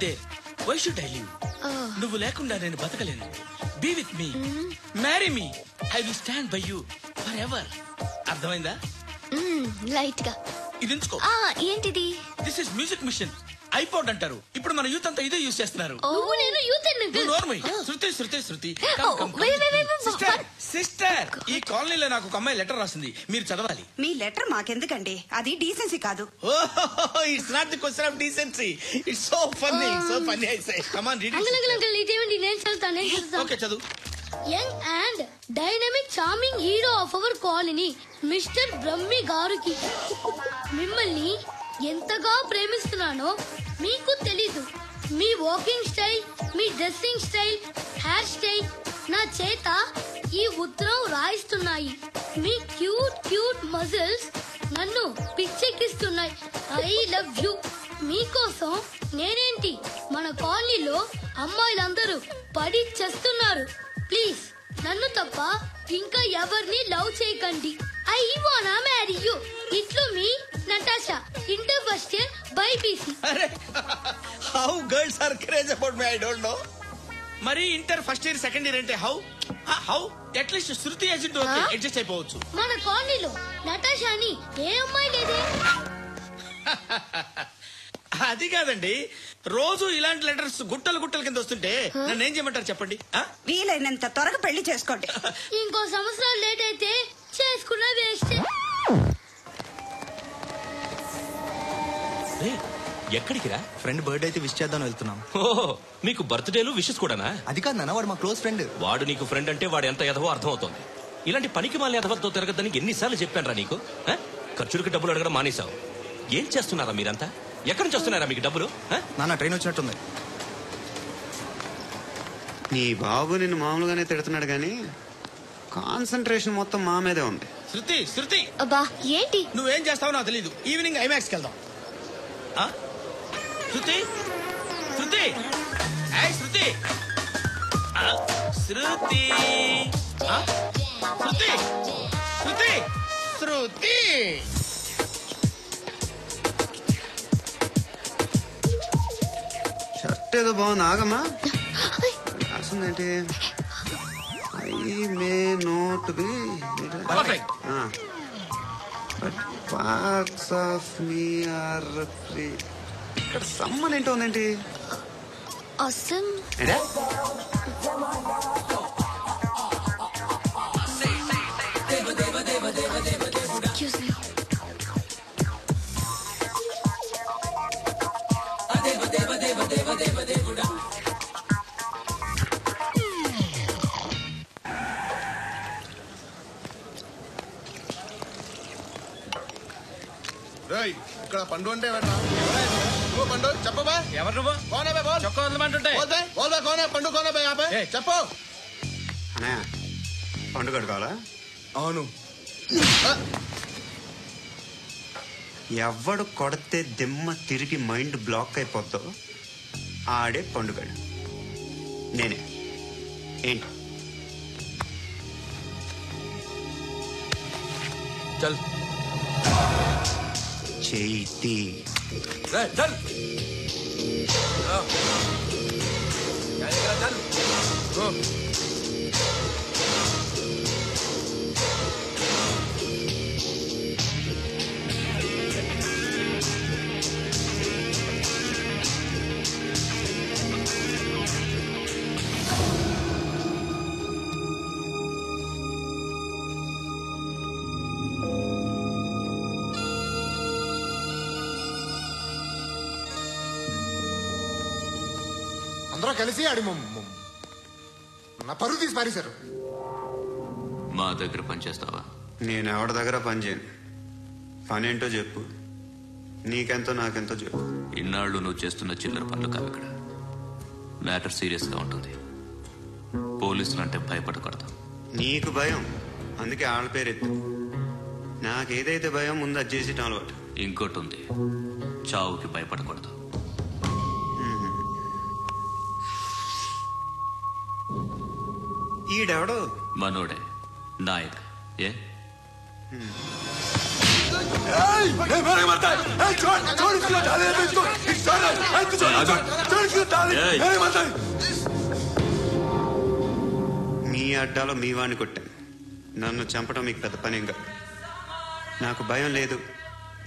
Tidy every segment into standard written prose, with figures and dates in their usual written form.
There, why should I live? నువ్వు లేకుండా నేను బతకలేను. Be with me, marry me, I will stand by you for ever. అర్థమైందా? Light గా ఇది ఉంచుకో. ఏంటిది? This is music machine, iPod అంటారు. ఇప్పుడు మన యూత్ అంతా ఇదే యూజ్ చేస్తున్నారు. శృతి శృతి శృతి సిస్టర్, ఈ కాలనీలో నాకు ఒక అమ్మాయి లెటర్ రాసింది, మీరు చదవాలి. మీ లెటర్ మాకెందుకండి, అది డీసెన్సీ కాదు. It's not the question of decency, it's so funny, so funny. I say come on read it. Okay చదువు. Young and dynamic charming hero of our colony mister Brahmi గారికి మిమ్మల్ని ఎంతగా ప్రేమిస్తున్నానో మీకు తెలీదు. మీ వాకింగ్ స్టైల్, మీ డ్రెస్సింగ్ స్టైల్, హెయిర్ స్టైల్ నా చేత ఈ ఉత్తరం రాయిస్తున్నాయి. మీ క్యూట్ క్యూట్ మజిల్స్ నన్ను పిచ్చెక్కిస్తున్నాయి. I love you. మీకోసం నేనేంటి, మన కాలనీలో అమ్మాయిలందరూ పడి చేస్తున్నారు. ప్లీజ్ నన్ను తప్ప ఇంకా ఎవరిని లవ్ చేయకండి. ఐ వానా మ్యారీ యూ. ఇట్లు మీ Natasha, inter first year BiPC. How girls are craze about me, I don't know. మరి inter first year second year అంటే how at least Shruti agent okay, adjust అయిపోవచ్చు. మన కాలనీలో నటాషా అని ఏ అమ్మాయి లేదే. అది కాదండి, రోజు ఇలాంటి లెటర్స్ గుట్టలు గుట్టల కింద వస్తుంటే నన్ను ఏం చేయమంటారు చెప్పండి? వీలైనంత త్వరగా పెళ్లి చేసుకోండి. ఇంకో సంవత్సరాలు లేట్ అయితే చేసుకున్నా వేస్ట్. ఎక్కడికి రా? ఫ్రెండ్ బర్త్డే అయితే విష్ చేద్దాం వెళ్తున్నాం. ఓహో, మీకు బర్త్డేలు విషెస్ కూడానా? అది కాదు నాన్న, వాడు మా క్లోజ్ ఫ్రెండ్. వాడు నీకు ఫ్రెండ్ అంటే వాడు ఎంత ఎదవో అర్థం అవుతుంది. ఇలాంటి పనికి మాలిన ఎదవతో తిరగద్దని ఎన్నిసార్లు చెప్పాను రా నీకు? ఖర్చులకి డబ్బులు అడగడం మానేశావు. ఏం చేస్తున్నారా మీరంతా? ఎక్కడి నుంచి వస్తున్నారా మీకు డబ్బులు? నాన్న ట్రైన్ వచ్చినట్టుంది. నీ బాబు నిన్ను మామూలుగానే తిడుతున్నాడు గాని కాన్సన్ట్రేషన్ మొత్తం మా మీదే ఉంది. శృతి శృతి, అబ్బా ఏంటి? నువ్వేం చేస్తావో నాకు తెలీదు. ఈవినింగ్ ఐమాక్స్ కి వెళ్దాం. శృతి శృతి శృతి శృతి శృతి శృతి శృతి. షర్ట్ ఏదో బాగుంది, ఆగమ్మా. రాసిందేంటి? I may not be but parts of me are free. ఇక్కడ సమ్మన్ ఏంటో ఉందేంటి? Awesome excuse me. ఇక్కడ పండు అంటే పండు చెప్పబా. ఎవరు నువ్వు? చొక్కా వదలమంటుంటే పండు చెప్పు. అన్నయ్య పండుగ కావాలా? అవును. ఎవడు కొడితే దిమ్మ తిరిగి మైండ్ బ్లాక్ అయిపోద్దో ఆడే పండుగడు. నేనే. ఏంటి? చల్ చేతి చల్. అందరూ కలిసి ఆడి నా పరువు తీసి పారేశారు. మా దగ్గర పనిచేస్తావా? నేను ఎవరి దగ్గర పని చేయను. పని ఏంటో చెప్పు. నీకెంతో నాకెంతో చెప్పు. ఇన్నాళ్ళు నువ్వు చేస్తున్న చిల్లర పనులు కావు. ఇక్కడ మ్యాటర్ సీరియస్ గా ఉంటుంది. పోలీసులు అంటే భయపడకూడదు. నీకు భయం, అందుకే ఆళ్ళ పేరెత్తు. నాకేదైతే భయం ముందు అది చేసి అలవాటు. ఇంకోటి ఉంది, చావుకి భయపడకూడదు. ఈడెవడు? మనోడే, నాయక్. ఏ మీ అడ్డాలో మీ వాడిని కొట్టాను. నన్ను చంపడం మీకు పెద్ద పని ఇంకా. నాకు భయం లేదు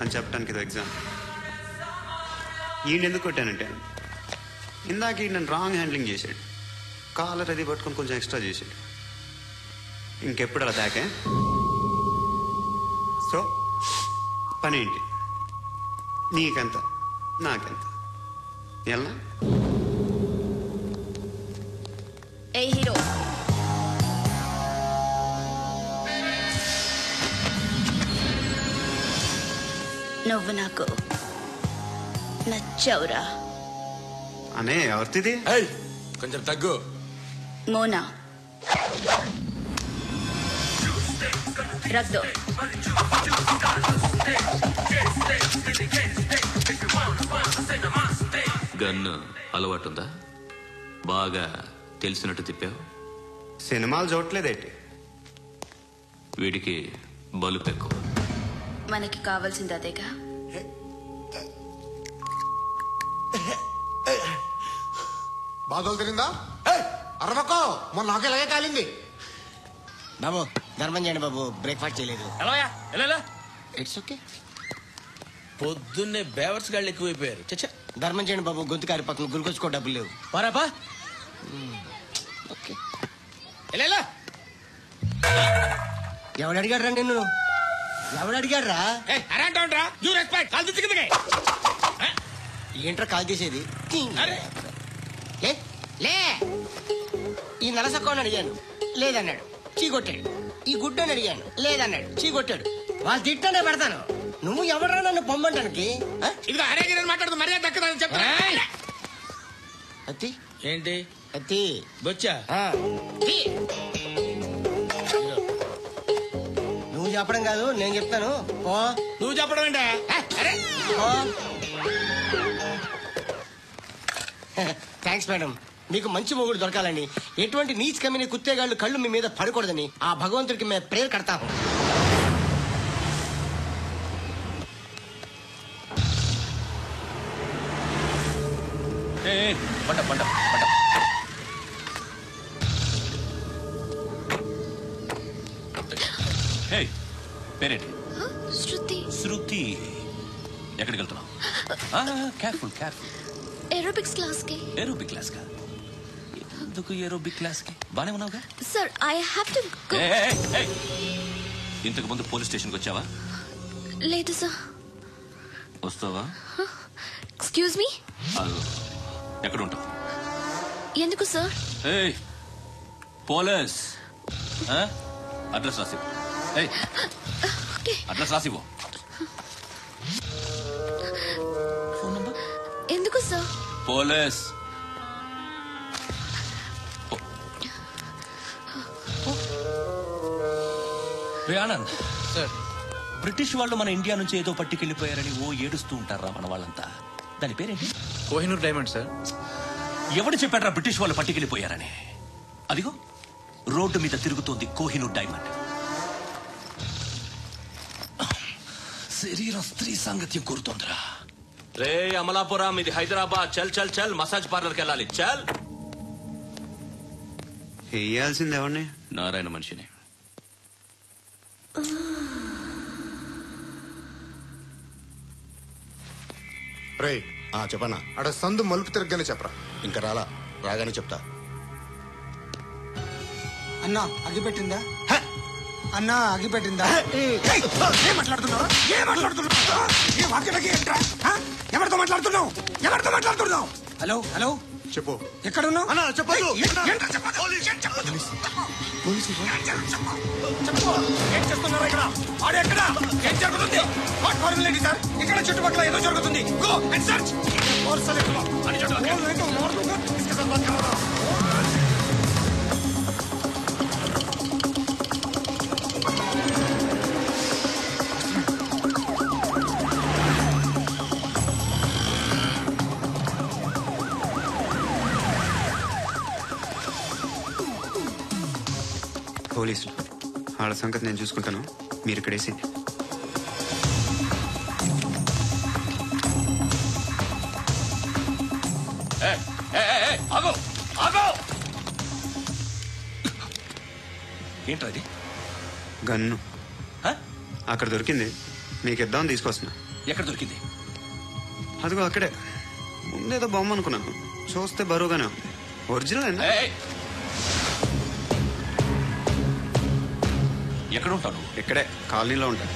అని చెప్పడానికి ఇది ఎగ్జామ్. ఈయన ఎందుకు కొట్టానంటే ఇందాక ఈయన నన్ను రాంగ్ హ్యాండ్లింగ్ చేశాడు. కాలర్ అది పట్టుకొని కొంచెం ఎక్స్ట్రా చేశాడు. ఇంకెప్పుడు అలా తాకే. సో పని ఏంటి? నీకెంత నాకెంత ఎలా? ఏ హీరో, నువ్వు నాకు నచ్చావురా. అనే ఎవరిది? కొంచెం తగ్గు. మోనా రక్ దో. గన్ను అలవాటుందా? బాగా తెలిసినట్టు తిప్పావు. సినిమాలు చూడట్లేదేంటి? వీడికి బలుపు ఎక్కువ. మనకి కావాల్సింది అదేగా. బాధలు తిరిందా? అరవకో, మొన్న నాకు ఇలాగే కాలింది. బాబు ధర్మం చేయండి బాబు, బ్రేక్ఫాస్ట్ చేయలేదు. ఎలా ఇట్స్ ఓకే. పొద్దున్నే బేవర్స్ గాళ్ళు ఎక్కువైపోయారు. చచ్చా, ధర్మం చేయండి బాబు, గొంతు కారి పక్కన గురికొచ్చుకో డబ్బులు లేవు. పారాపా. ఓకే. ఎలా ఎవడు అడిగాడు రా నిన్ను? ఎవడు అడిగాడు రా? అరేంటా యూ రెస్పెక్ట్ కాల్ దిక్కు దిగే. ఏంట్రా కాల్ చేసేది? అరే లే, ఈ నలసక్కని అడిగాను లేదన్నాడు, చీ కొట్టాడు. ఈ గుడ్డని అడిగాను లేదన్నాడు, చీ కొట్టాడు. వాళ్ళు తిట్టానే పెడతాను. నువ్వు ఎవడరా నన్ను పొమ్మంటానికి? ఇదిగో అరే మాట్లాడుతూ మర్యాద దక్కదని చెప్పా. అత్తి ఏంటి అత్తి బొచ్చా? నువ్వు చెప్పడం కాదు నేను చెప్తాను. ఓ నువ్వు చెప్పడం ఏంటా? అరే థ్యాంక్స్ మేడం. మీకు మంచి మొగుడు దొరకాలని, ఎటువంటి నీచ్ కమ్మిన కుత్తేగాళ్ళు కళ్ళు మీ మీద పడకూడదని ఆ భగవంతుడికి మేము ప్రేయర్ కడతాము. పేరేంటి? శృతి. శృతి. ఎక్కడికి వెళ్తున్నావు? Careful careful. ఏరోబిక్స్ క్లాస్ కి. ఏరోబిక్ క్లాస్ కా? ఎందుకు ఏరోబిక్ క్లాస్ కి? బానే ఉన్నావుగా? Sir I have to go. ఇంతకు ముందు పోలీస్ స్టేషన్కి వచ్చావా? లేదు సార్. వస్తావా? ఎక్స్క్యూజ్ మీ. ఎక్కడ ఉంటావు? ఎందుకు సార్? పోలీస్ అడ్రస్ రాసివ్వు. అడ్రస్ రాసివ్వు. Phone number. ఎందుకు sir? Police. Anand sir, British వాళ్ళు మన ఇండియా నుంచి ఏదో పట్టుకెళ్లిపోయారని ఓ ఏడుస్తూ ఉంటారా మన వాళ్ళంతా? దాని పేరేంటి? Kohinoor diamond sir. ఎవడు చెప్పాడ్రా బ్రిటిష్ వాళ్ళు పట్టుకెళ్లిపోయారని? అదిగో రోడ్డు మీద తిరుగుతోంది కోహినూర్ డైమండ్. శరీరం స్త్రీ సాంగత్యం కోరుతోందిరా. రే అమలాపురం, ఇది హైదరాబాద్. చల్ చల్ చల్, మసాజ్ పార్లర్కి వెళ్ళాలి. చల్. వేయాల్సింది ఎవరిని? నారాయణ మనిషిని. రే చెప్పన్నా. అక్కడ సందు మలుపు తిరగగానే చెప్పరా. ఇంకా రాగానే చెప్తా. అన్నా అగిపెట్టిందా? అన్నా అగిపెట్టిందా? ఏం మాట్లాడుతున్నావు? ఎవరితో మాట్లాడుతున్నావు? ఎవరితో మాట్లాడుతున్నావు? హలో హలో చెప్పు. ఎక్కడున్నావు? అన్నా చెప్పదు. ఏం చేస్తున్నారు ఇక్కడ? ఆడు ఎక్కడ? ఏం జరుగుతుంది? వాట్ ఫార్ములేంటి సార్? ఇక్కడ చుట్టుపక్కల ఏదో జరుగుతుంది. Go and search. పోలీసులు వాళ్ళ సంగతి నేను చూసుకుంటాను. మీరు ఇక్కడ వేసి ఏంట్రా అది? గన్ను హ? అక్కడ దొరికింది, మీకు ఇద్దామని తీసుకొస్తున్నా. ఎక్కడ దొరికింది? అదిగో అక్కడే. ముందేదో బొమ్మ అనుకున్నాను, చూస్తే బరువుగానే ఉంది. ఒరిజినల్ అండి. ఏయ్! ఎక్కడ ఉంటావు నువ్వు? ఇక్కడే కాలనీలో ఉంటాను.